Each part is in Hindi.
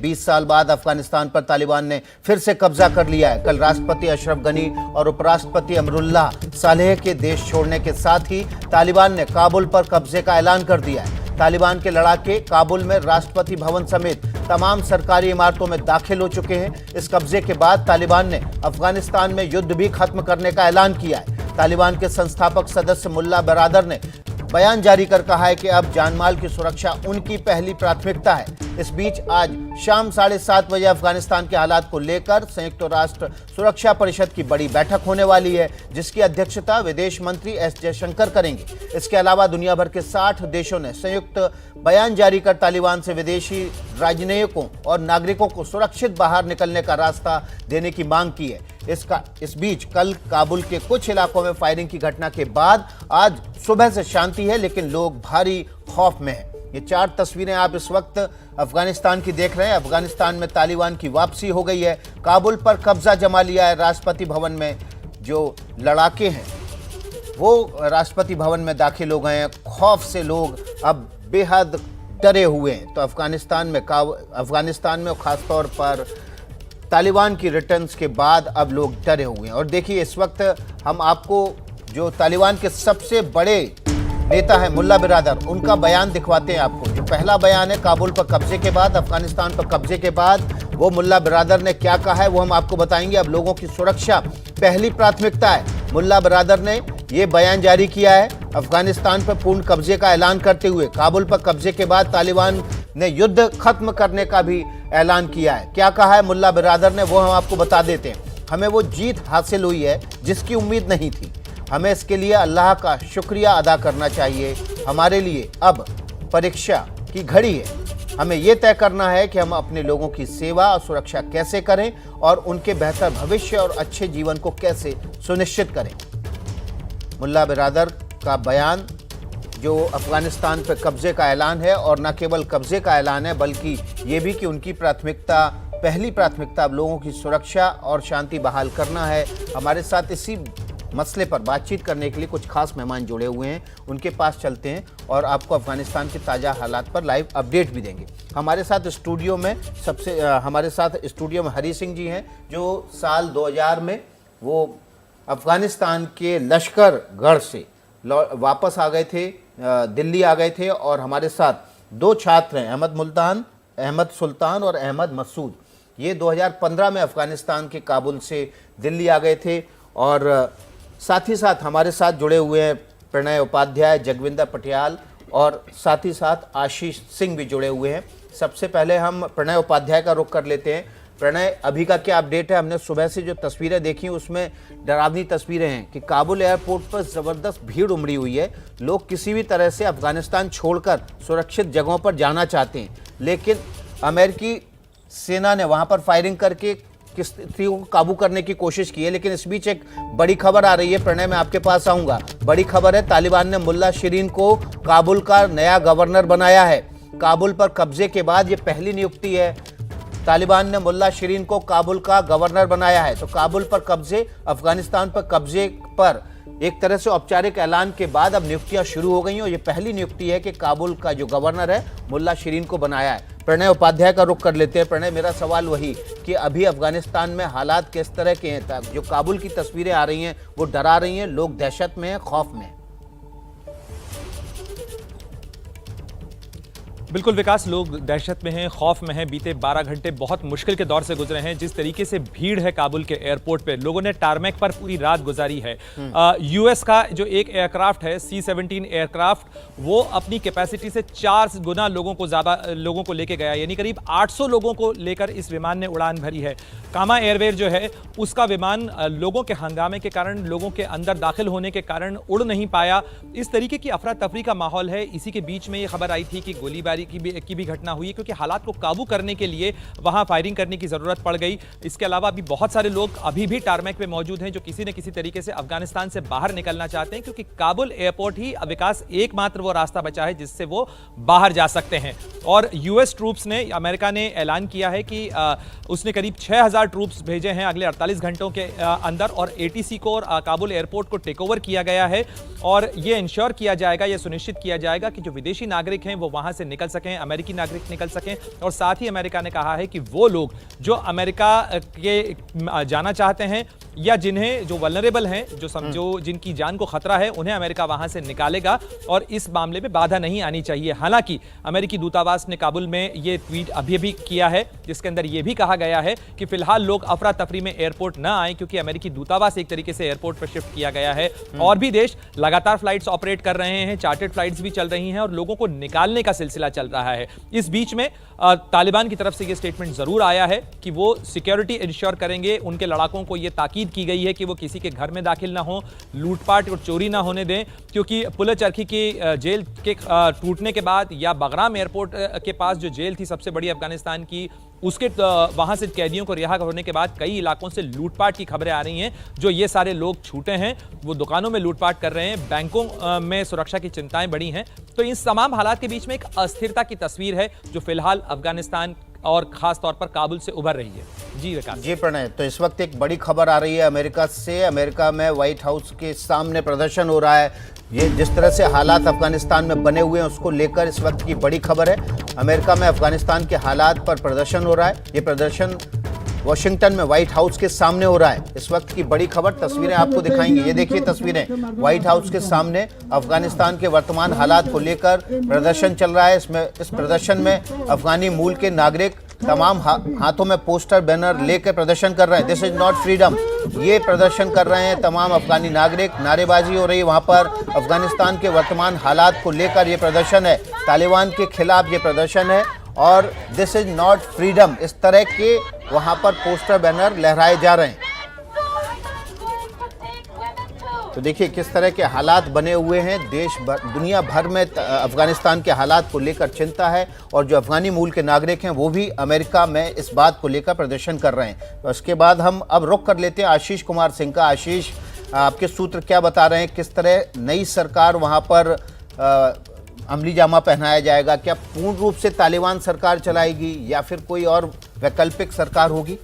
20 साल बाद अफगानिस्तान पर तालिबान ने फिर से कब्जा कर लिया है। कल राष्ट्रपति अशरफ गनी और उपराष्ट्रपति अमरुल्लाह सालेह के देश छोड़ने के साथ ही तालिबान ने काबुल पर कब्जे का ऐलान कर दिया है। तालिबान के लड़ाके काबुल में राष्ट्रपति भवन समेत तमाम सरकारी इमारतों में दाखिल हो चुके हैं। इस कब्जे के बाद तालिबान ने अफगानिस्तान में युद्ध भी खत्म करने का ऐलान किया है। तालिबान के संस्थापक सदस्य मुल्ला बरादर ने बयान जारी कर कहा है कि अब जानमाल की सुरक्षा उनकी पहली प्राथमिकता है। इस बीच आज शाम 7:30 बजे अफगानिस्तान के हालात को लेकर संयुक्त राष्ट्र सुरक्षा परिषद की बड़ी बैठक होने वाली है, जिसकी अध्यक्षता विदेश मंत्री एस जयशंकर करेंगे। इसके अलावा दुनिया भर के 60 देशों ने संयुक्त बयान जारी कर तालिबान से विदेशी राजनयिकों और नागरिकों को सुरक्षित बाहर निकलने का रास्ता देने की मांग की है। इस बीच कल काबुल के कुछ इलाकों में फायरिंग की घटना के बाद आज सुबह से शांति है, लेकिन लोग भारी खौफ में हैं। ये 4 तस्वीरें आप इस वक्त अफगानिस्तान की देख रहे हैं। अफगानिस्तान में तालिबान की वापसी हो गई है। काबुल पर कब्जा जमा लिया है। राष्ट्रपति भवन में जो लड़ाके हैं वो राष्ट्रपति भवन में दाखिल हो गए हैं। खौफ से लोग अब बेहद डरे हुए हैं। तो अफगानिस्तान में खासतौर पर तालिबान की रिटर्न्स के बाद अब लोग डरे हुए हैं। और देखिए इस वक्त हम आपको जो तालिबान के सबसे बड़े नेता है मुल्ला बिरादर, उनका बयान दिखवाते हैं आपको। जो पहला बयान है काबुल पर कब्जे के बाद, अफगानिस्तान पर कब्जे के बाद, वो मुल्ला बिरादर ने क्या कहा है वो हम आपको बताएंगे। अब लोगों की सुरक्षा पहली प्राथमिकता है। मुल्ला बिरादर ने ये बयान जारी किया है अफगानिस्तान पर पूर्ण कब्जे का ऐलान करते हुए। काबुल पर कब्जे के बाद तालिबान ने युद्ध खत्म करने का भी ऐलान किया है। क्या कहा है मुल्ला बिरादर ने वो हम आपको बता देते हैं। हमें वो जीत हासिल हुई है जिसकी उम्मीद नहीं थी। हमें इसके लिए अल्लाह का शुक्रिया अदा करना चाहिए। हमारे लिए अब परीक्षा की घड़ी है। हमें यह तय करना है कि हम अपने लोगों की सेवा और सुरक्षा कैसे करें और उनके बेहतर भविष्य और अच्छे जीवन को कैसे सुनिश्चित करें। मुल्ला बिरादर का बयान जो अफगानिस्तान पर कब्जे का ऐलान है, और न केवल कब्जे का ऐलान है बल्कि ये भी कि उनकी पहली प्राथमिकता अब लोगों की सुरक्षा और शांति बहाल करना है। हमारे साथ इसी मसले पर बातचीत करने के लिए कुछ खास मेहमान जुड़े हुए हैं, उनके पास चलते हैं और आपको अफगानिस्तान के ताज़ा हालात पर लाइव अपडेट भी देंगे। हमारे साथ स्टूडियो में हरी सिंह जी हैं, जो साल 2000 में वो अफगानिस्तान के लश्करगढ़ से वापस आ गए थे, दिल्ली आ गए थे। और हमारे साथ 2 छात्र हैं, अहमद सुल्तान और अहमद मसूद। ये 2015 में अफगानिस्तान के काबुल से दिल्ली आ गए थे। और साथ ही साथ हमारे साथ जुड़े हुए हैं प्रणय उपाध्याय, जगविंदर पटियाल और साथ ही साथ आशीष सिंह भी जुड़े हुए हैं। सबसे पहले हम प्रणय उपाध्याय का रुख कर लेते हैं। प्रणय, अभी का क्या अपडेट है? हमने सुबह से जो तस्वीरें देखी उसमें डरावनी तस्वीरें हैं कि काबुल एयरपोर्ट पर ज़बरदस्त भीड़ उमड़ी हुई है। लोग किसी भी तरह से अफगानिस्तान छोड़कर सुरक्षित जगहों पर जाना चाहते हैं, लेकिन अमेरिकी सेना ने वहाँ पर फायरिंग करके किस स्थिति को काबू करने की कोशिश की है। लेकिन इस बीच एक बड़ी खबर आ रही है। प्रणय, मैं आपके पास आऊँगा। बड़ी खबर है, तालिबान ने मुल्ला शिरीन को काबुल का नया गवर्नर बनाया है। काबुल पर कब्जे के बाद ये पहली नियुक्ति है। तालिबान ने मुल्ला शिरीन को काबुल का गवर्नर बनाया है। तो काबुल पर कब्जे, अफगानिस्तान पर कब्जे पर एक तरह से औपचारिक ऐलान के बाद अब नियुक्तियां शुरू हो गई हैं। और ये पहली नियुक्ति है कि काबुल का जो गवर्नर है मुल्ला शिरीन को बनाया है। प्रणय उपाध्याय का रुख कर लेते हैं। प्रणय, मेरा सवाल वही कि अभी अफगानिस्तान में हालात किस तरह के हैं? जो काबुल की तस्वीरें आ रही हैं वो डरा रही हैं, लोग दहशत में हैं, खौफ में हैं। बिल्कुल विकास, लोग दहशत में हैं, खौफ में हैं। बीते 12 घंटे बहुत मुश्किल के दौर से गुजरे हैं। जिस तरीके से भीड़ है काबुल के एयरपोर्ट पे, लोगों ने टारमेक पर पूरी रात गुजारी है। यूएस का जो एक एयरक्राफ्ट है C-17 एयरक्राफ्ट, वो अपनी कैपेसिटी से 4 गुना ज़्यादा लोगों को लेके गया, यानी करीब 800 लोगों को लेकर इस विमान ने उड़ान भरी है। कामा एयरवेज जो है उसका विमान लोगों के हंगामे के कारण, लोगों के अंदर दाखिल होने के कारण उड़ नहीं पाया। इस तरीके की अफरा तफरी का माहौल है। इसी के बीच में ये खबर आई थी कि गोलीबारी की भी घटना हुई, क्योंकि हालात को काबू करने के लिए वहां फायरिंग करने की जरूरत पड़ गई। इसके अलावा अभी बहुत सारे लोग अभी भी टारमेक पे मौजूद हैं जो किसी न किसी तरीके से अफगानिस्तान से बाहर निकलना चाहते हैं, क्योंकि काबुल एयरपोर्ट ही विकास एकमात्र वो रास्ता बचा है जिससे वो बाहर जा सकते हैं। और यूएस ट्रूप्स ने, अमेरिका ने ऐलान किया है कि उसने करीब 6000 ट्रूप्स भेजे हैं अगले 48 घंटों के अंदर, और एटीसी को और काबुल एयरपोर्ट को टेक ओवर किया गया है। और ये इंश्योर किया जाएगा, ये सुनिश्चित किया जाएगा कि जो विदेशी नागरिक हैं वो वहां से निकल सकें, अमेरिकी नागरिक निकल सकें। और साथ ही अमेरिका ने कहा है कि वो लोग जो अमेरिका के जाना चाहते हैं या जिन्हें जो वल्नरेबल हैं, जो जिनकी जान को खतरा है, उन्हें अमेरिका वहां से निकालेगा और इस मामले में बाधा नहीं आनी चाहिए। हालांकि अमेरिकी दूतावास ने काबुल में ये ट्वीट अभी किया है, जिसके अंदर यह भी कहा गया है कि फिलहाल लोग अफरा तफरी में एयरपोर्ट न आए, क्योंकि अमेरिकी दूतावास एक तरीके से एयरपोर्ट पर शिफ्ट किया गया है। और भी देश लगातार फ्लाइट्स ऑपरेट कर रहे हैं, चार्टर्ड फ्लाइट्स भी चल रही हैं और लोगों को निकालने का सिलसिला चल रहा है। इस बीच में तालिबान की तरफ से यह स्टेटमेंट जरूर आया है कि वो सिक्योरिटी इंश्योर करेंगे। उनके लड़ाकों को यह ताकीद की गई है कि वो किसी के घर में दाखिल ना हो, लूटपाट और चोरी ना होने दें, क्योंकि पुल चरखी की जेल के टूटने के बाद या बगराम एयरपोर्ट के पास जो जेल थी सबसे बड़ी अफगानिस्तान की, उसके वहां से कैदियों को रिहा होने के बाद कई इलाकों से लूटपाट की खबरें आ रही हैं। जो ये सारे लोग छूटे हैं वो दुकानों में लूटपाट कर रहे हैं, बैंकों में सुरक्षा की चिंताएं बढ़ी हैं। तो इन तमाम हालात के बीच में एक अस्थिरता की तस्वीर है जो फिलहाल अफगानिस्तान और खास तौर पर काबुल से उभर रही है। जी विकास। जी प्रणय, तो इस वक्त एक बड़ी खबर आ रही है अमेरिका से। अमेरिका में व्हाइट हाउस के सामने प्रदर्शन हो रहा है। ये जिस तरह से हालात अफगानिस्तान में बने हुए हैं उसको लेकर इस वक्त की बड़ी खबर है। अमेरिका में अफगानिस्तान के हालात पर प्रदर्शन हो रहा है। ये प्रदर्शन वॉशिंगटन में व्हाइट हाउस के सामने हो रहा है। इस वक्त की बड़ी खबर, तस्वीरें आपको दिखाएंगे। ये देखिए तस्वीरें, व्हाइट हाउस के सामने अफगानिस्तान के वर्तमान हालात को लेकर प्रदर्शन चल रहा है। इस प्रदर्शन में अफगानी मूल के नागरिक तमाम हाथों में पोस्टर बैनर लेकर प्रदर्शन कर रहे हैं। दिस इज नॉट फ्रीडम, ये प्रदर्शन कर रहे हैं तमाम अफगानी नागरिक। नारेबाजी हो रही है वहां पर। अफगानिस्तान के वर्तमान हालात को लेकर ये प्रदर्शन है, तालिबान के खिलाफ ये प्रदर्शन है और दिस इज नॉट फ्रीडम, इस तरह के वहां पर पोस्टर बैनर लहराए जा रहे हैं। तो देखिए किस तरह के हालात बने हुए हैं। देश भर, दुनिया भर में अफगानिस्तान के हालात को लेकर चिंता है और जो अफगानी मूल के नागरिक हैं वो भी अमेरिका में इस बात को लेकर प्रदर्शन कर रहे हैं। तो इसके बाद हम अब रुख कर लेते हैं आशीष कुमार सिंह का। आशीष, आपके सूत्र क्या बता रहे हैं, किस तरह नई सरकार वहाँ पर अमली जामा पहनाया जाएगा? क्या पूर्ण रूप से तालिबान सरकार चलाएगी या फिर कोई और वैकल्पिक सरकार होगी?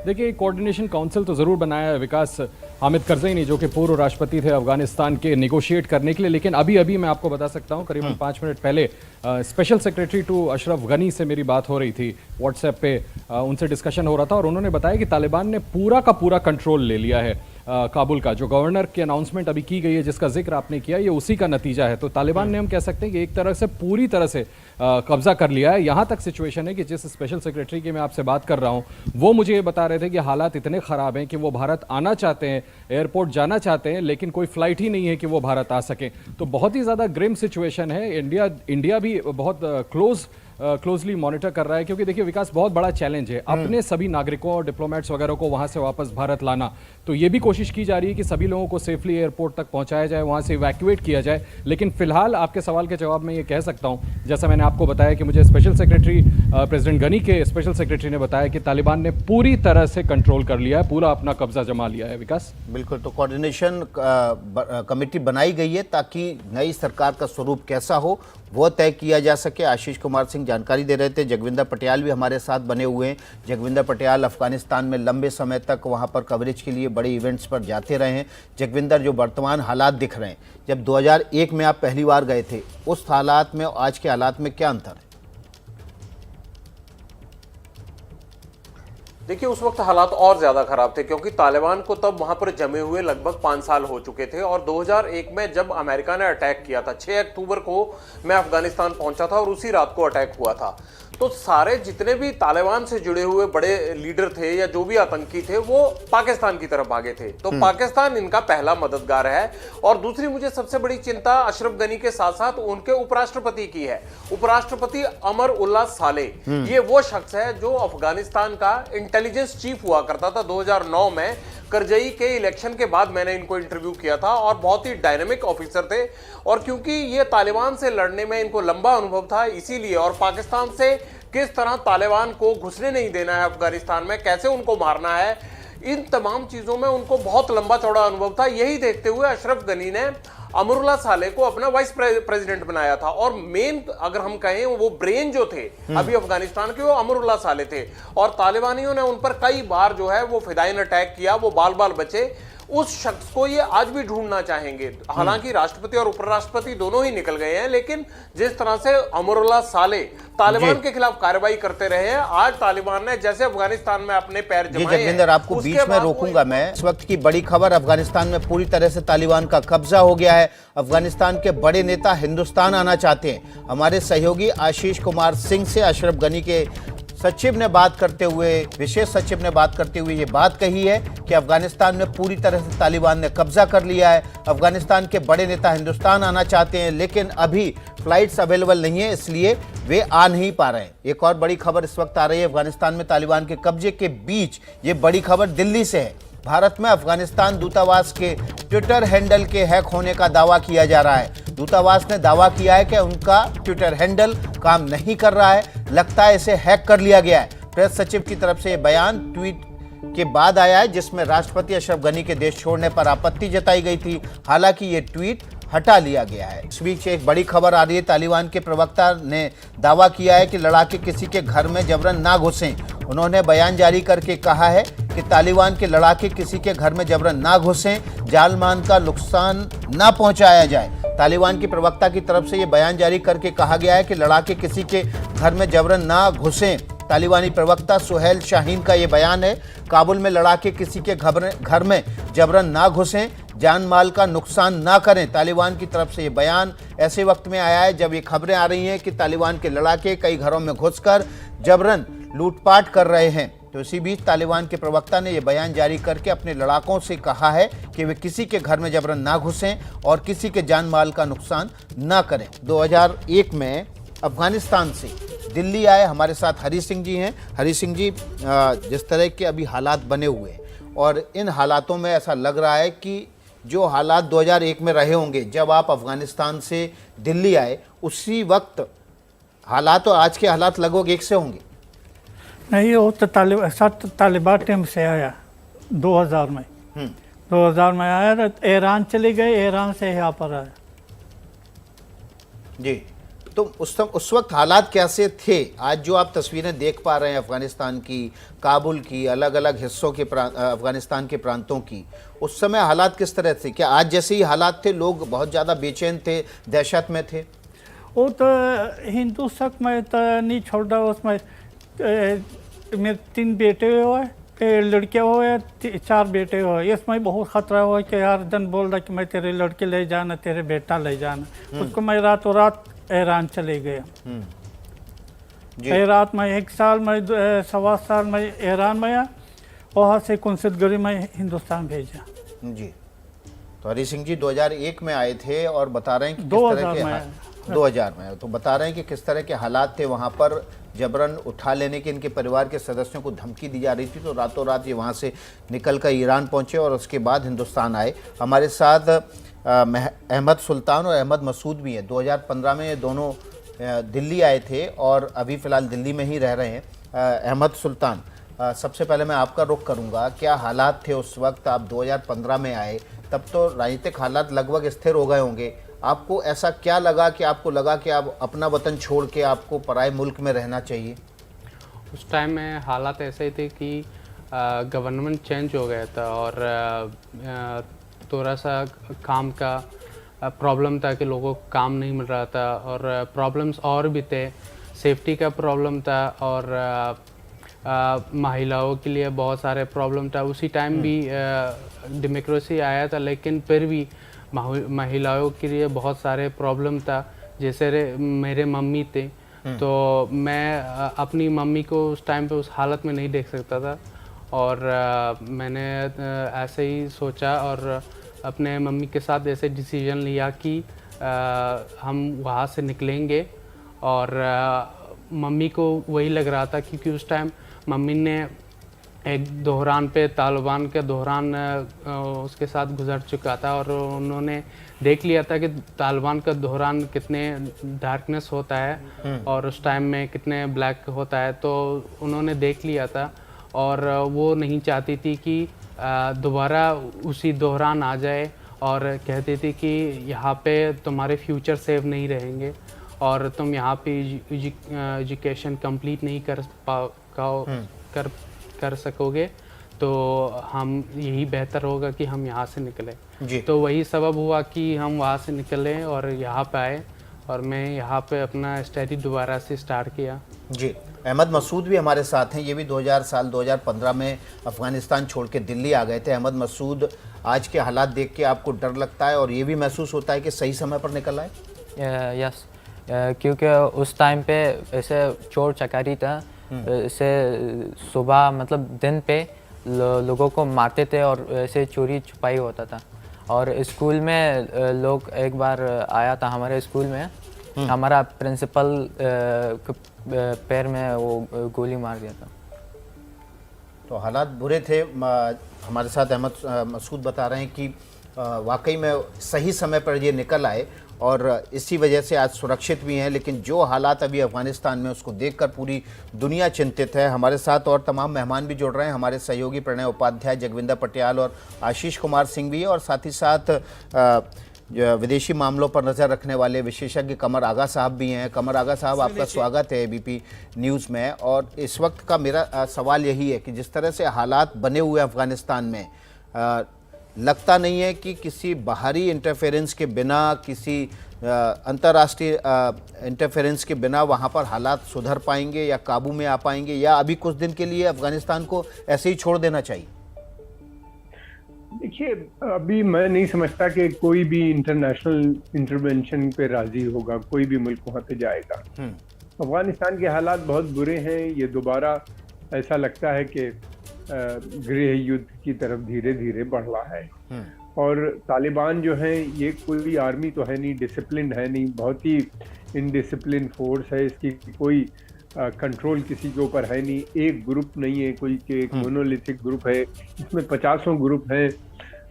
देखिए, कोऑर्डिनेशन काउंसिल तो ज़रूर बनाया है विकास हामिद करज़ई, जो कि पूर्व राष्ट्रपति थे अफगानिस्तान के, नेगोशिएट करने के लिए। लेकिन अभी मैं आपको बता सकता हूं, करीबन 5 मिनट पहले special secretary to Ashraf Ghani से मेरी बात हो रही थी व्हाट्सएप पे। उनसे डिस्कशन हो रहा था और उन्होंने बताया कि तालिबान ने पूरा का पूरा कंट्रोल ले लिया है काबुल का। जो गवर्नर की अनाउंसमेंट अभी की गई है, जिसका जिक्र आपने किया, ये उसी का नतीजा है। तो तालिबान ने, हम कह सकते हैं कि एक तरह से पूरी तरह से कब्जा कर लिया है। यहाँ तक सिचुएशन है कि जिस स्पेशल सेक्रेटरी की मैं आपसे बात कर रहा हूँ, वो मुझे ये बता रहे थे कि हालात इतने ख़राब हैं कि वो भारत आना चाहते हैं, एयरपोर्ट जाना चाहते हैं, लेकिन कोई फ्लाइट ही नहीं है कि वो भारत आ सकें। तो बहुत ही ज़्यादा ग्रिम सिचुएशन है। इंडिया भी बहुत क्लोजली मॉनिटर कर रहा है, क्योंकि देखिए विकास, बहुत बड़ा चैलेंज है अपने सभी नागरिकों और डिप्लोमेट्स वगैरह को वहां से वापस भारत लाना। तो ये भी कोशिश की जा रही है कि सभी लोगों को सेफली एयरपोर्ट तक पहुंचाया जाए, वहां से इवैक्यूएट किया जाए। लेकिन फिलहाल आपके सवाल के जवाब में ये कह सकता हूं, जैसा मैंने आपको बताया कि मुझे स्पेशल सेक्रेटरी, प्रेसिडेंट गनी के स्पेशल सेक्रेटरी ने बताया कि तालिबान ने पूरी तरह से कंट्रोल कर लिया है, पूरा अपना कब्जा जमा लिया है। विकास, बिल्कुल, तो कोऑर्डिनेशन कमेटी बनाई गई है ताकि नई सरकार का स्वरूप कैसा हो वो तय किया जा सके। आशीष कुमार सिंह जानकारी दे रहे थे। जगविंदर पटियाल भी हमारे साथ बने हुए हैं। जगविंदर पटियाल अफगानिस्तान में लंबे समय तक वहां पर कवरेज के लिए बड़े इवेंट्स पर जाते रहे हैं। जगविंदर, जो वर्तमान हालात दिख रहे हैं, जब 2001 में आप पहली बार गए थे, उस हालात में और आज के हालात में क्या अंतर है? देखिए, उस वक्त हालात और ज्यादा खराब थे, क्योंकि तालिबान को तब वहां पर जमे हुए लगभग 5 साल हो चुके थे। और 2001 में जब अमेरिका ने अटैक किया था, 6 अक्टूबर को मैं अफगानिस्तान पहुंचा था और उसी रात को अटैक हुआ था। तो सारे जितने भी तालिबान से जुड़े हुए बड़े लीडर थे या जो भी आतंकी थे, वो पाकिस्तान की तरफ भागे थे। तो पाकिस्तान इनका पहला मददगार है। और दूसरी मुझे सबसे बड़ी चिंता अशरफ गनी के साथ साथ उनके उपराष्ट्रपति की है। उपराष्ट्रपति अमर उल्लाह सालेह, ये वो शख्स है जो अफगानिस्तान का इंटेलिजेंस चीफ हुआ करता था 2009 में। करजई के इलेक्शन के बाद मैंने इनको इंटरव्यू किया था और बहुत ही डायनेमिक ऑफिसर थे। और क्योंकि ये तालिबान से लड़ने में इनको लंबा अनुभव था, इसीलिए, और पाकिस्तान से किस तरह तालिबान को घुसने नहीं देना है अफगानिस्तान में, कैसे उनको मारना है, इन तमाम चीजों में उनको बहुत लंबा चौड़ा अनुभव था। यही देखते हुए अशरफ गनी ने अमरुल्लाह सालेह को अपना वाइस प्रेसिडेंट बनाया था। और मेन अगर हम कहें, वो ब्रेन जो थे अभी अफगानिस्तान के, वो अमरुल्लाह सालेह थे। और तालिबानियों ने उन पर कई बार जो है वो फिदाइन अटैक किया, वो बाल बाल बचे। उस शख्स को ये आज भी ढूंढना चाहेंगे। हालांकि राष्ट्रपति और उपराष्ट्रपति दोनों ही निकल गए हैं, लेकिन जिस तरह से अमरुल्लाह सालेह तालिबान के खिलाफ कार्रवाई करते रहे हैं, आज तालिबान ने जैसे अफगानिस्तान में अपने पैर जमाए हैं। जगविंदर, आपको बीच में रोकूंगा मैं। इस वक्त की बड़ी खबर, अफगानिस्तान में पूरी तरह से तालिबान का कब्जा हो गया है। अफगानिस्तान के बड़े नेता हिंदुस्तान आना चाहते हैं। हमारे सहयोगी आशीष कुमार सिंह से अशरफ गनी के सचिव ने बात करते हुए, विशेष सचिव ने बात करते हुए ये बात कही है कि अफगानिस्तान में पूरी तरह से तालिबान ने कब्जा कर लिया है। अफगानिस्तान के बड़े नेता हिंदुस्तान आना चाहते हैं, लेकिन अभी फ्लाइट्स अवेलेबल नहीं है, इसलिए वे आ नहीं पा रहे हैं। एक और बड़ी खबर इस वक्त आ रही है अफगानिस्तान में तालिबान के कब्जे के बीच। ये बड़ी खबर दिल्ली से है। भारत में अफगानिस्तान दूतावास के ट्विटर हैंडल के हैक होने का दावा किया जा रहा है। दूतावास ने दावा किया है कि उनका ट्विटर हैंडल काम नहीं कर रहा है, लगता है इसे हैक कर लिया गया है। प्रेस सचिव की तरफ से यह बयान ट्वीट के बाद आया है, जिसमें राष्ट्रपति अशरफ गनी के देश छोड़ने पर आपत्ति जताई गई थी। हालांकि ये ट्वीट हटा लिया गया है। इस बीच एक बड़ी खबर आ रही है। तालिबान के प्रवक्ता ने दावा किया है कि लड़ाके किसी के घर में जबरन ना घुसें। उन्होंने बयान जारी करके कहा है कि तालिबान के लड़ाके किसी के घर में जबरन ना घुसें, जान माल का नुकसान ना पहुंचाया जाए। तालिबान की प्रवक्ता की तरफ से ये बयान जारी करके कहा गया है कि लड़ाके किसी के घर में जबरन ना घुसें। तालिबानी प्रवक्ता सुहेल शाहीन का ये बयान है। काबुल में लड़ाके किसी के घर में जबरन ना घुसें, जान माल का नुकसान ना करें। तालिबान की तरफ से ये बयान ऐसे वक्त में आया है जब ये खबरें आ रही हैं कि तालिबान के लड़ाके कई घरों में घुसकर जबरन लूटपाट कर रहे हैं। तो इसी बीच तालिबान के प्रवक्ता ने यह बयान जारी करके अपने लड़ाकों से कहा है कि वे किसी के घर में जबरन ना घुसें और किसी के जान माल का नुकसान ना करें। 2001 में अफगानिस्तान से दिल्ली आए हमारे साथ हरी सिंह जी हैं। हरी सिंह जी, जिस तरह के अभी हालात बने हुए हैं और इन हालातों में ऐसा लग रहा है कि जो हालात 2001 में रहे होंगे जब आप अफगानिस्तान से दिल्ली आए, उसी वक्त हालात और आज के हालात लगभग एक से होंगे। नहीं, वो तो तालिबान टाइम से आया 2000 में। 2000 में आया तो ईरान चले गए, ईरान से यहाँ पर आया जी। तो उस वक्त हालात कैसे थे? आज जो आप तस्वीरें देख पा रहे हैं अफगानिस्तान की, काबुल की, अलग अलग हिस्सों के अफगानिस्तान के प्रांतों की, उस समय हालात किस तरह थे? क्या आज जैसे ही हालात थे? लोग बहुत ज़्यादा बेचैन थे, दहशत में थे? वो तो हिंदुस्तान में तो नहीं छोड़ा। उसमें मेरे 3 बेटे हुए, लड़कियाँ हुए, 4 बेटे हुए। इसमें बहुत ख़तरा हुआ कि हर दिन बोल रहा कि मैं तेरे लड़के ले जाना, तेरे बेटा ले जाना। उसको मैं रातों रात ईरान चले गया। ईरान में 1 साल में 1.25 साल में ईरान में आया, वहाँ से कुंसदगरी में हिंदुस्तान भेजा जी। तो हरी सिंह जी 2001 में आए थे और बता रहे हैं कि 2000 में तो बता रहे हैं कि किस तरह के हालात थे वहाँ पर। जबरन उठा लेने की इनके परिवार के सदस्यों को धमकी दी जा रही थी, तो रातों रात ये वहाँ से निकल कर ईरान पहुँचे और उसके बाद हिंदुस्तान आए। हमारे साथ अहमद सुल्तान और अहमद मसूद भी हैं। 2015 में ये दोनों दिल्ली आए थे और अभी फ़िलहाल दिल्ली में ही रह रहे हैं। अहमद सुल्तान, सबसे पहले मैं आपका रुख करूँगा, क्या हालात थे उस वक्त? आप 2015 में आए, तब तो राजनीतिक हालात लगभग स्थिर हो गए होंगे। आपको ऐसा क्या लगा कि आपको लगा कि आप अपना वतन छोड़ के आपको पराए मुल्क में रहना चाहिए? उस टाइम में हालात ऐसे थे कि गवर्नमेंट चेंज हो गया था और थोड़ा सा काम का प्रॉब्लम था कि लोगों को काम नहीं मिल रहा था और प्रॉब्लम्स और भी थे। सेफ्टी का प्रॉब्लम था और महिलाओं के लिए बहुत सारे प्रॉब्लम था। उसी टाइम भी डेमोक्रेसी आया था, लेकिन फिर भी महिलाओं के लिए बहुत सारे प्रॉब्लम था। जैसे मेरे मम्मी थे, तो मैं अपनी मम्मी को उस टाइम पे उस हालत में नहीं देख सकता था और मैंने ऐसे ही सोचा और अपने मम्मी के साथ ऐसे डिसीजन लिया कि हम वहाँ से निकलेंगे। और मम्मी को वही लग रहा था क्योंकि उस टाइम मम्मी ने एक दौरान पे तालिबान के दौरान उसके साथ गुजर चुका था और उन्होंने देख लिया था कि तालिबान का दौरान कितने डार्कनेस होता है और उस टाइम में कितने ब्लैक होता है, तो उन्होंने देख लिया था और वो नहीं चाहती थी कि दोबारा उसी दौरान आ जाए और कहती थी कि यहाँ पे तुम्हारे फ्यूचर सेव नहीं रहेंगे और तुम यहाँ पे एजुकेशन कंप्लीट नहीं कर सकोगे। तो हम यही बेहतर होगा कि हम यहाँ से निकलें। जी। तो वही सबब हुआ कि हम वहाँ से निकले और यहाँ पे आए और मैं यहाँ पे अपना स्टडी दोबारा से स्टार्ट किया। जी, अहमद मसूद भी हमारे साथ हैं। ये भी 2015 में अफ़गानिस्तान छोड़ के दिल्ली आ गए थे। अहमद मसूद, आज के हालात देख के आपको डर लगता है और ये भी महसूस होता है कि सही समय पर निकल आए? यस, क्योंकि उस टाइम पे ऐसे चोर चकारी था, ऐसे सुबह मतलब दिन पे लोगों को मारते थे और ऐसे चोरी छुपाई होता था। और स्कूल में लोग, एक बार आया था हमारे स्कूल में, हमारा प्रिंसिपल पैर में वो गोली मार दिया था। तो हालात बुरे थे। हमारे साथ अहमद मसूद बता रहे हैं कि वाकई में सही समय पर ये निकल आए और इसी वजह से आज सुरक्षित भी हैं। लेकिन जो हालात अभी अफ़गानिस्तान में, उसको देखकर पूरी दुनिया चिंतित है। हमारे साथ और तमाम मेहमान भी जुड़ रहे हैं। हमारे सहयोगी प्रणय उपाध्याय, जगविंदर पटियाल और आशीष कुमार सिंह भी है, और साथ ही साथ विदेशी मामलों पर नज़र रखने वाले विशेषज्ञ कमर आगा साहब भी हैं। कमर आगा साहब, आपका स्वागत है एबीपी न्यूज़ में। और इस वक्त का मेरा सवाल यही है कि जिस तरह से हालात बने हुए अफ़गानिस्तान में, लगता नहीं है कि किसी बाहरी इंटरफेरेंस के बिना, किसी अंतर्राष्ट्रीय इंटरफेरेंस के बिना वहाँ पर हालात सुधर पाएंगे या काबू में आ पाएंगे, या अभी कुछ दिन के लिए अफ़गानिस्तान को ऐसे ही छोड़ देना चाहिए? देखिए, अभी मैं नहीं समझता कि कोई भी इंटरनेशनल इंटरवेंशन पे राजी होगा, कोई भी मुल्क वहाँ पे जाएगा। अफगानिस्तान के हालात बहुत बुरे हैं। ये दोबारा ऐसा लगता है कि गृह युद्ध की तरफ धीरे धीरे बढ़ रहा है। और तालिबान जो है, ये कोई आर्मी तो है नहीं, डिसिप्लिन है नहीं, बहुत ही इनडिसिप्लिन फोर्स है। इसकी कोई कंट्रोल किसी के ऊपर है नहीं। एक ग्रुप नहीं है कोई कि एक मोनोलिथिक ग्रुप है। इसमें 50 ग्रुप हैं,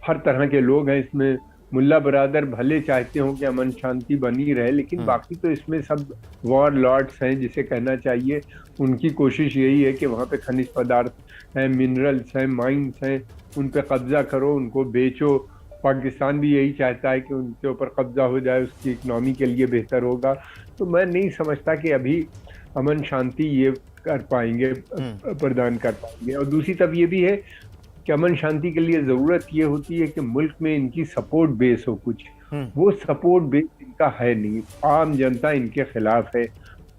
हर तरह के लोग हैं इसमें। मुल्ला बरादर भले चाहते हो कि अमन शांति बनी रहे, लेकिन बाकी तो इसमें सब वॉर लॉर्ड्स हैं, जिसे कहना चाहिए। उनकी कोशिश यही है कि वहाँ पे खनिज पदार्थ हैं, मिनरल्स हैं, माइंस हैं, उन पे कब्जा करो, उनको बेचो। पाकिस्तान भी यही चाहता है कि उनके ऊपर कब्जा हो जाए, उसकी इकनॉमी के लिए बेहतर होगा। तो मैं नहीं समझता कि अभी अमन शांति ये कर पाएंगे, प्रदान कर पाएंगे। और दूसरी तरफ ये भी है कि अमन शांति के लिए ज़रूरत ये होती है कि मुल्क में इनकी सपोर्ट बेस हो कुछ। वो सपोर्ट बेस इनका है नहीं, आम जनता इनके खिलाफ है,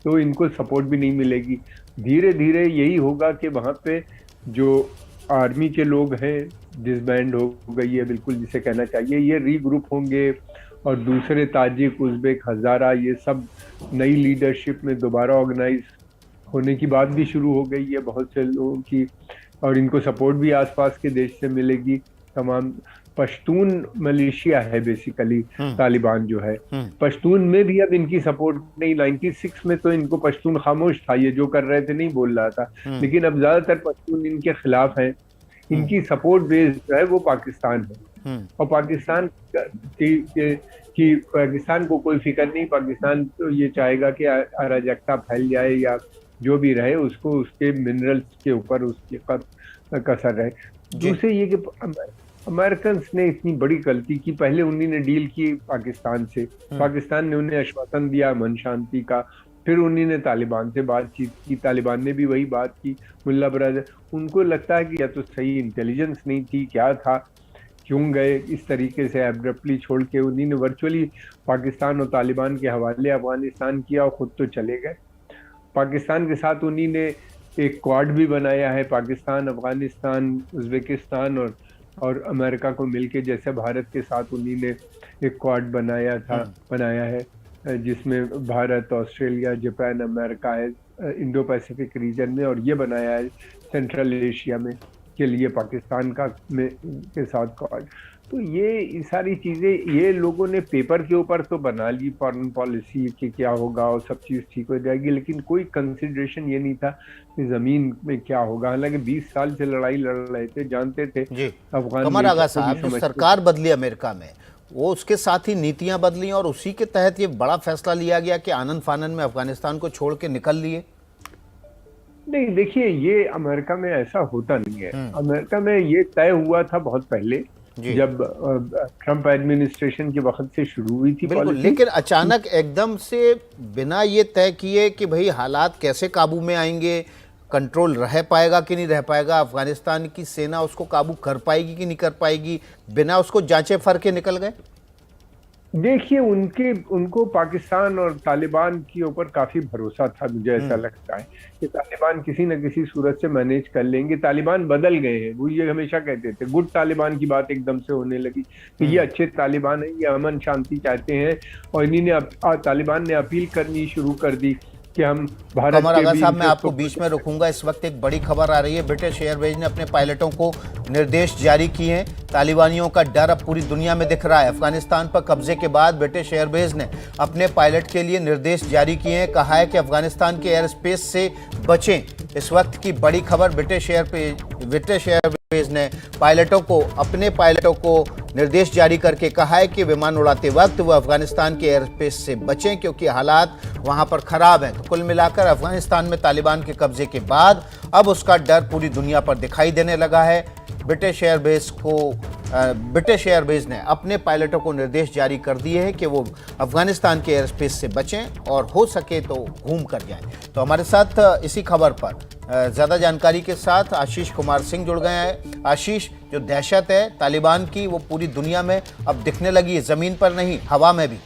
तो इनको सपोर्ट भी नहीं मिलेगी। धीरे धीरे यही होगा कि वहाँ पे जो आर्मी के लोग हैं, डिसबैंड हो गई है बिल्कुल, जिसे कहना चाहिए, ये रीग्रुप होंगे। और दूसरे ताजिक, उज़्बेक, हज़ारा, ये सब नई लीडरशिप में दोबारा ऑर्गेनाइज होने की बात भी शुरू हो गई है बहुत से लोगों की। और इनको सपोर्ट भी आसपास के देश से मिलेगी। तमाम पश्तून मलेशिया है बेसिकली तालिबान जो है। पश्तून में भी अब इनकी सपोर्ट नहीं। 96 में तो इनको पश्तून खामोश था, ये जो कर रहे थे नहीं बोल रहा था, लेकिन अब ज्यादातर पश्तून इनके खिलाफ है। इनकी सपोर्ट बेस जो है वो पाकिस्तान है। और पाकिस्तान की पाकिस्तान को कोई फिक्र नहीं। पाकिस्तान तो ये चाहेगा कि अराजकता फैल जाए या जो भी रहे, उसको उसके मिनरल्स के ऊपर उसकी कसर रहे। दूसरे ये कि अमेरिकन ने इतनी बड़ी गलती की, पहले उन्होंने डील की पाकिस्तान से, पाकिस्तान ने उन्हें आश्वासन दिया अमन शांति का, फिर उन्होंने तालिबान से बातचीत की, तालिबान ने भी वही बात की। मुल्ला बरादर, उनको लगता है कि या तो सही इंटेलिजेंस नहीं थी, क्या था, क्यों गए इस तरीके से एब्रप्टली छोड़ के। उन्होंने वर्चुअली पाकिस्तान और तालिबान के हवाले अफगानिस्तान किया और खुद तो चले गए। पाकिस्तान के साथ उन्होंने एक क्वाड भी बनाया है, पाकिस्तान, अफगानिस्तान, उज़्बेकिस्तान और अमेरिका को मिलके, जैसे भारत के साथ उन्होंने एक क्वाड बनाया है, जिसमें भारत, ऑस्ट्रेलिया, जापान, अमेरिका है इंडो पैसिफिक रीजन में, और ये बनाया है सेंट्रल एशिया में के लिए पाकिस्तान के साथ क्वाड। तो ये सारी चीज़ें ये लोगों ने पेपर के ऊपर तो बना ली, फॉरेन पॉलिसी कि क्या होगा और सब चीज़ ठीक हो जाएगी, लेकिन कोई कंसिडरेशन ये नहीं था कि ज़मीन में क्या होगा। हालांकि 20 साल से लड़ाई लड़ रहे थे, जानते थे अफगान। कमर आगा साहब, जो सरकार बदली अमेरिका में, वो उसके साथ ही नीतियां बदली और उसी के तहत ये बड़ा फैसला लिया गया कि आनंद फानन में अफगानिस्तान को छोड़ के निकल लिए। नहीं, देखिए, ये अमेरिका में ऐसा होता नहीं है। अमेरिका में ये तय हुआ था बहुत पहले, जब ट्रंप एडमिनिस्ट्रेशन के वक्त से शुरू हुई थी पॉलिसी। लेकिन अचानक एकदम से बिना ये तय किए कि भाई हालात कैसे काबू में आएंगे, कंट्रोल रह पाएगा कि नहीं रह पाएगा, अफगानिस्तान की सेना उसको काबू कर पाएगी कि नहीं कर पाएगी, बिना उसको जांचे फरके निकल गए? देखिए, उनको पाकिस्तान और तालिबान के ऊपर काफी भरोसा था। मुझे ऐसा लगता है कि तालिबान किसी न किसी सूरत से मैनेज कर लेंगे। तालिबान बदल गए हैं, वो ये हमेशा कहते थे, गुड तालिबान की बात एकदम से होने लगी कि ये अच्छे तालिबान है, ये अमन शांति चाहते हैं। और इन्हीं ने तालिबान ने अपील करनी शुरू कर दी कि हम भारत कमर के आगा साहब, भी मैं आपको बीच में रुकूंगा। इस वक्त एक बड़ी खबर आ रही है, ब्रिटिश एयरवेज ने अपने पायलटों को निर्देश जारी किए हैं। तालिबानियों का डर अब पूरी दुनिया में दिख रहा है। अफगानिस्तान पर कब्जे के बाद ब्रिटिश एयरवेज ने अपने पायलट के लिए निर्देश जारी किए हैं। कहा है कि अफगानिस्तान के एयर स्पेस से बचें। इस वक्त की बड़ी खबर, ब्रिटिश एयरवेज ने अपने पायलटों को निर्देश जारी करके कहा है कि विमान उड़ाते वक्त वो अफगानिस्तान के एयर स्पेस से बचें, क्योंकि हालात वहां पर खराब हैं। तो कुल मिलाकर अफगानिस्तान में तालिबान के कब्जे के बाद अब उसका डर पूरी दुनिया पर दिखाई देने लगा है। ब्रिटिश एयरवेज ने अपने पायलटों को निर्देश जारी कर दिए हैं कि वो अफगानिस्तान के एयर स्पेस से बचें और हो सके तो घूम कर जाएं। तो हमारे साथ इसी खबर पर ज़्यादा जानकारी के साथ आशीष कुमार सिंह जुड़ गए हैं। आशीष, जो दहशत है तालिबान की वो पूरी दुनिया में अब दिखने लगी है, ज़मीन पर नहीं हवा में भी।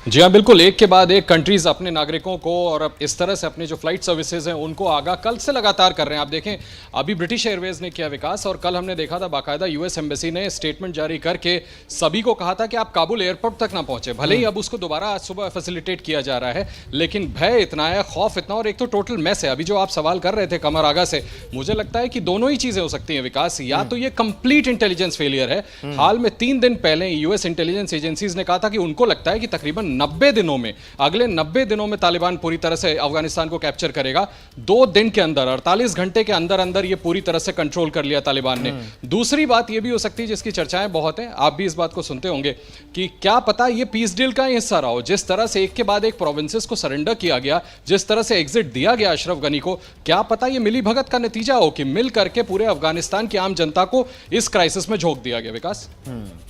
जी हाँ, बिल्कुल, एक के बाद एक कंट्रीज अपने नागरिकों को और अब इस तरह से अपने जो फ्लाइट सर्विसेज हैं उनको आगाह कल से लगातार कर रहे हैं। आप देखें, अभी ब्रिटिश एयरवेज ने किया विकास, और कल हमने देखा था बाकायदा यूएस एम्बेसी ने स्टेटमेंट जारी करके सभी को कहा था कि आप काबुल एयरपोर्ट तक ना पहुंचे। भले ही अब उसको दोबारा आज सुबह फैसिलिटेट किया जा रहा है, लेकिन भय इतना है, खौफ इतना, और एक तो टोटल मैस है। अभी जो आप सवाल कर रहे थे कमर आगा से, मुझे लगता है कि दोनों ही चीजें हो सकती हैं विकास। या तो ये कंप्लीट इंटेलिजेंस फेलियर है। हाल में 3 दिन पहले यूएस इंटेलिजेंस एजेंसीज ने कहा था कि उनको लगता है कि तकरीबन 90 दिनों में, अगले 90 दिनों में तालिबान पूरी तरह से अफगानिस्तान को कैप्चर करेगा। 2 दिन के अंदर, 48 घंटे के अंदर अंदर ये पूरी तरह से कंट्रोल कर लिया तालिबान ने। दूसरी बात ये भी हो सकती है, जिसकी चर्चाएं बहुत हैं, आप भी इस बात को सुनते होंगे, कि क्या पता ये पीस डील का हिस्सा रहा हो। जिस तरह से एक के बाद एक प्रोविंसेस को सरेंडर किया गया, जिस तरह से एग्जिट दिया गया अशरफ गनी को, क्या पता ये मिली भगत का नतीजा हो कि मिल करके पूरे अफगानिस्तान की आम जनता को इस क्राइसिस में झोंक दिया गया। विकास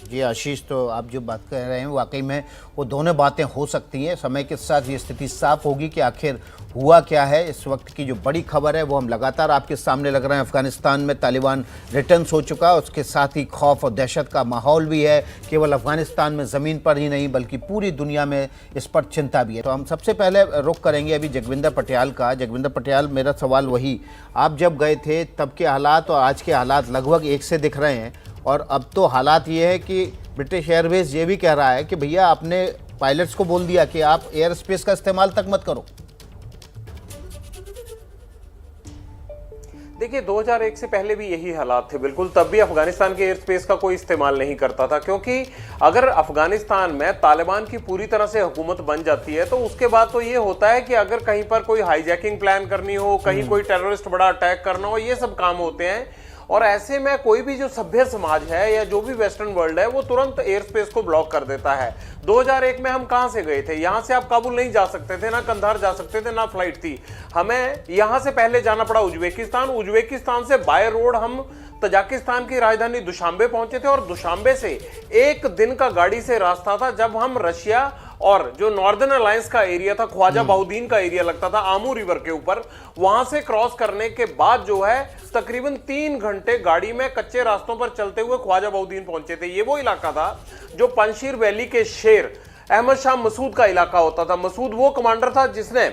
जी आशीष, तो आप जो बात कर रहे हैं वाकई में वो दोनों बातें हो सकती हैं। समय के साथ ये स्थिति साफ होगी कि आखिर हुआ क्या है। इस वक्त की जो बड़ी खबर है वो हम लगातार आपके सामने लग रहे हैं। अफगानिस्तान में तालिबान रिटर्न्स हो चुका है, उसके साथ ही खौफ और दहशत का माहौल भी है। केवल अफगानिस्तान में ज़मीन पर ही नहीं बल्कि पूरी दुनिया में इस पर चिंता भी है। तो हम सबसे पहले रुख करेंगे अभी जगविंदर पटियाल का। जगविंदर पटियाल, मेरा सवाल वही, आप जब गए थे तब के हालात और आज के हालात लगभग एक से दिख रहे हैं, और अब तो हालात ये है कि ब्रिटिश एयरवेज ये भी कह रहा है कि भैया आपने पायलट्स को बोल दिया कि आप एयर स्पेस का इस्तेमाल तक मत करो। देखिए, 2001 से पहले भी यही हालात थे बिल्कुल। तब भी अफगानिस्तान के एयर स्पेस का कोई इस्तेमाल नहीं करता था, क्योंकि अगर अफगानिस्तान में तालिबान की पूरी तरह से हुकूमत बन जाती है तो उसके बाद तो ये होता है कि अगर कहीं पर कोई हाईजैकिंग प्लान करनी हो, कहीं कोई टेररिस्ट बड़ा अटैक करना हो, ये सब काम होते हैं। और ऐसे में कोई भी जो सभ्य समाज है या जो भी वेस्टर्न वर्ल्ड है वो तुरंत एयर स्पेस को ब्लॉक कर देता है। 2001 में हम कहां से गए थे? यहां से आप काबुल नहीं जा सकते थे, ना कंधार जा सकते थे, ना फ्लाइट थी। हमें यहां से पहले जाना पड़ा उज्बेकिस्तान से बाय रोड हम तजाकिस्तान की राजधानी दुशांबे पहुंचे थे, और दुशांबे से 1 दिन का गाड़ी से रास्ता था जब हम रशिया और जो नॉर्दर्न अलायंस का एरिया था, ख्वाजा बाउद्दीन का एरिया लगता था आमू रिवर के ऊपर, वहां से क्रॉस करने के बाद जो है तकरीबन 3 घंटे गाड़ी में कच्चे रास्तों पर चलते हुए ख्वाजा बाउद्दीन पहुंचे थे। ये वो इलाका था जो पंजशीर वैली के शेर अहमद शाह मसूद का इलाका होता था। मसूद वो कमांडर था जिसने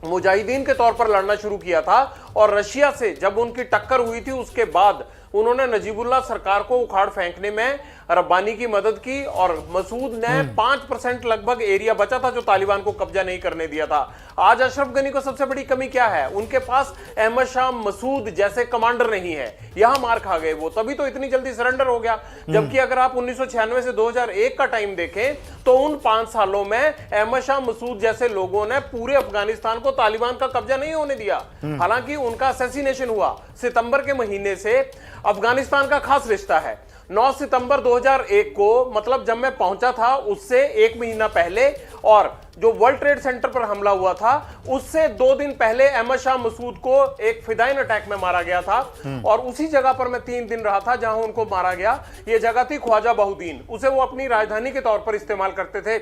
मुजाहिदीन के तौर पर लड़ना शुरू किया था, और रशिया से जब उनकी टक्कर हुई थी उसके बाद उन्होंने नजीबुल्लाह सरकार को उखाड़ फेंकने में रब्बानी की मदद की, और मसूद ने 5% लगभग एरिया बचा था जो तालिबान को कब्जा नहीं करने दिया था। आज अशरफ गनी को सबसे बड़ी कमी क्या है? उनके पास अहमद शाह मसूद जैसे कमांडर नहीं है। यहां मार खा गए वो, तभी तो इतनी जल्दी सरेंडर हो गया। जबकि अगर आप 1996 से 2001 का टाइम देखें तो उन 5 सालों में अहमद शाह मसूद जैसे लोगों ने पूरे अफगानिस्तान को तालिबान का कब्जा नहीं होने दिया। हालांकि उनका असैसिनेशन हुआ सितंबर के महीने से अफगानिस्तान का खास रिश्ता है। 9 सितंबर 2001 को, मतलब जब मैं पहुंचा था उससे 1 महीना पहले, और जो वर्ल्ड ट्रेड सेंटर पर हमला हुआ था उससे 2 दिन पहले अहमद शाह मसूद को एक फिदाइन अटैक में मारा गया था, और उसी जगह पर मैं 3 दिन रहा था जहां उनको मारा गया। ये जगह थी ख्वाजा बाउद्दीन, उसे वो अपनी राजधानी के तौर पर इस्तेमाल करते थे।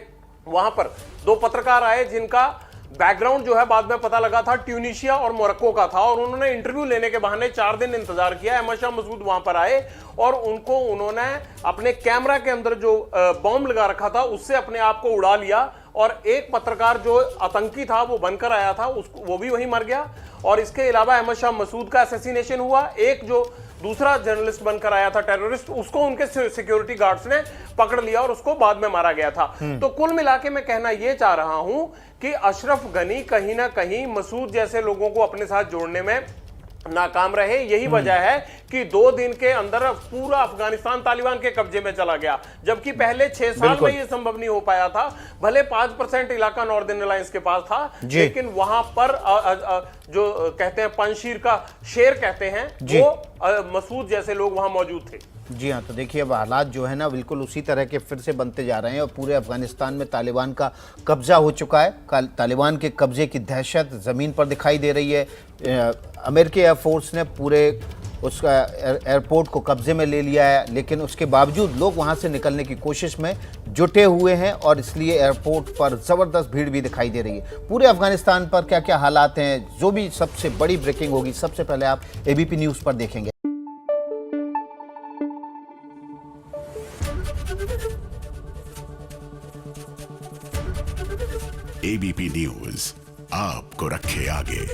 वहां पर 2 पत्रकार आए जिनका बैकग्राउंड जो है बाद में पता लगा था ट्यूनीशिया और मोरक्को का था, और उन्होंने इंटरव्यू लेने के बहाने 4 दिन इंतजार किया। अहमद शाह मसूद वहां पर आए और उन्होंने अपने कैमरा के अंदर जो बॉम्ब लगा रखा था उससे अपने आप को उड़ा लिया, और एक पत्रकार जो आतंकी था वो बनकर आया था उसको वो भी वहीं मर गया। और इसके अलावा अहमद शाह मसूद का असैसिनेशन हुआ। एक जो दूसरा जर्नलिस्ट बनकर आया था टेररिस्ट, उसको उनके सिक्योरिटी गार्ड्स ने पकड़ लिया और उसको बाद में मारा गया था। तो कुल मिला के मैं कहना यह चाह रहा हूं कि अशरफ गनी कहीं ना कहीं मसूद जैसे लोगों को अपने साथ जोड़ने में नाकाम रहे। यही वजह है कि 2 दिन के अंदर पूरा अफगानिस्तान तालिबान के कब्जे में चला गया, जबकि पहले 6 साल में यह संभव नहीं हो पाया था। भले 5% इलाका नॉर्दर्न अलायंस के पास था, लेकिन वहां पर जो कहते हैं पंजशीर का शेर कहते हैं, वो मसूद जैसे लोग वहां मौजूद थे। जी हाँ, तो देखिए अब हालात जो है ना बिल्कुल उसी तरह के फिर से बनते जा रहे हैं और पूरे अफगानिस्तान में तालिबान का कब्जा हो चुका है। तालिबान के कब्जे की दहशत ज़मीन पर दिखाई दे रही है। अमेरिकी एयरफोर्स ने पूरे उसका एयरपोर्ट को कब्जे में ले लिया है, लेकिन उसके बावजूद लोग वहाँ से निकलने की कोशिश में जुटे हुए हैं और इसलिए एयरपोर्ट पर ज़बरदस्त भीड़ भी दिखाई दे रही है। पूरे अफगानिस्तान पर क्या क्या हालात हैं, जो भी सबसे बड़ी ब्रेकिंग होगी सबसे पहले आप एबीपी न्यूज़ पर देखेंगे। एबीपी न्यूज आपको रखे आगे।